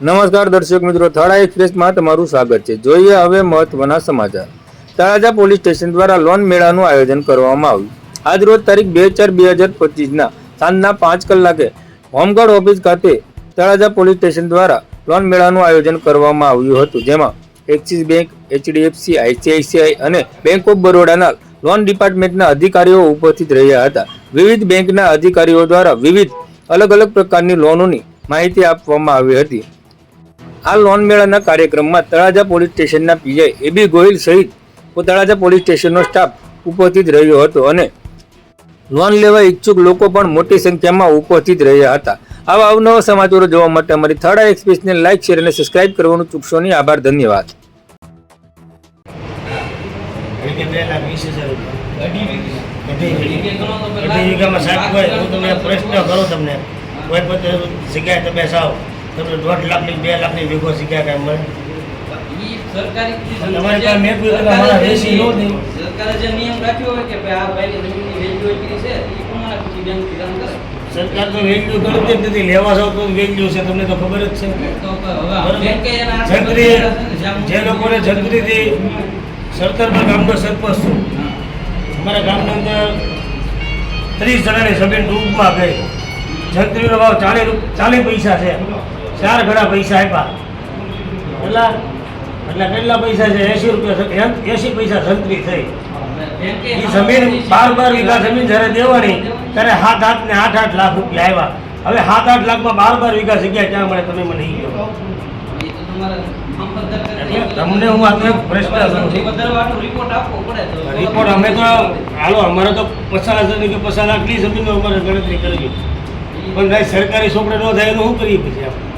નમસ્કાર દર્શક મિત્રો, થળા એક્સપ્રેસમાં તમારું સ્વાગત છે. જોઈએ હવે મહત્વના સમાચાર. તળાજા પોલીસ સ્ટેશન દ્વારા લોન મેળાનું આયોજન કરવામાં આવ્યું. આજ રોજ તારીખ 2/4/2025 સાંજના 5 કલાકે હોમગાર્ડ ઓફિસ ખાતે તળાજા પોલીસ સ્ટેશન દ્વારા લોન મેળાનું આયોજન કરવામાં આવ્યું હતું, જેમાં એક્સિસ બેંક, HDFC, ICICI અને બેંક ઓફ બરોડાના લોન ડિપાર્ટમેન્ટના અધિકારીઓ ઉપસ્થિત રહ્યા હતા. વિવિધ બેંકના અધિકારીઓ દ્વારા વિવિધ અલગ અલગ પ્રકારની લોનોની માહિતી આપવામાં આવી હતી. આ લોન મેળાના કાર્યક્રમમાં તળાજા પોલીસ સ્ટેશનના પીઆઈ AB ગોહિલ સહિત તળાજા પોલીસ સ્ટેશનનો સ્ટાફ ઉપસ્થિત રહ્યો હતો અને લોન લેવા ઈચ્છુક લોકો પણ મોટી સંખ્યામાં ઉપસ્થિત રહ્યા હતા. આવા અવનવા સમાચારો જોવા માટે અમારી થળા એક્સપ્રેસને લાઇક, શેર અને સબસ્ક્રાઇબ કરવાનું ચૂકશો નહીં. આભાર, ધન્યવાદ. તમને 1.5 લાખની 2 લાખની વીઘો શીખ્યા કાંઈ મળે? તમારી પાસે મેં કોઈ તમારા વેસી નો નહીં. સરકારે જે નિયમ રાખ્યો હોય કે ભાઈ આ ભાઈની જમીનની વેલ્યુ એટલી છે એ પ્રમાણે પછી બેંક કામ કરે. સરકાર તો વેલ્યુ ગણતી જ નથી. લેવા જાવ તો વેલ્યુ છે, તમને તો ખબર જ છે. તો હવે બેંકે એના જંત્રી જે લોકોને જંત્રીથી સરદારપર ગામનો સરપંચ છું. અમારા ગામની અંદર 30 જણાની જમીન ડૂબમાં ગઈ. જંત્રીનો ભાવ 40 પૈસા છે. 4 ગણા પૈસા આપ્યા. એટલે કેટલા પૈસા છે? 80 રૂપિયા, 80 પૈસા જંત્રી થઈ. એ જમીન 12 વીઘા જમીન જ્યારે દેવાની ત્યારે 7-8 ને 8-8 લાખ રૂપિયા આવ્યા. હવે 7-8 લાખમાં 12 વીઘા જગ્યા ક્યાં મળે? તમે મને કહો. તમને હું આ એક પ્રશ્ન રિપોર્ટ આપવો પડે. રિપોર્ટ અમે તો હાલો, અમારે તો 50,000 કે 50 લાખની જમીનનો અમારે ગણતરી કરવી, પણ સરકારી છોકરે ન થાય તો શું કરીએ પછી આપણે?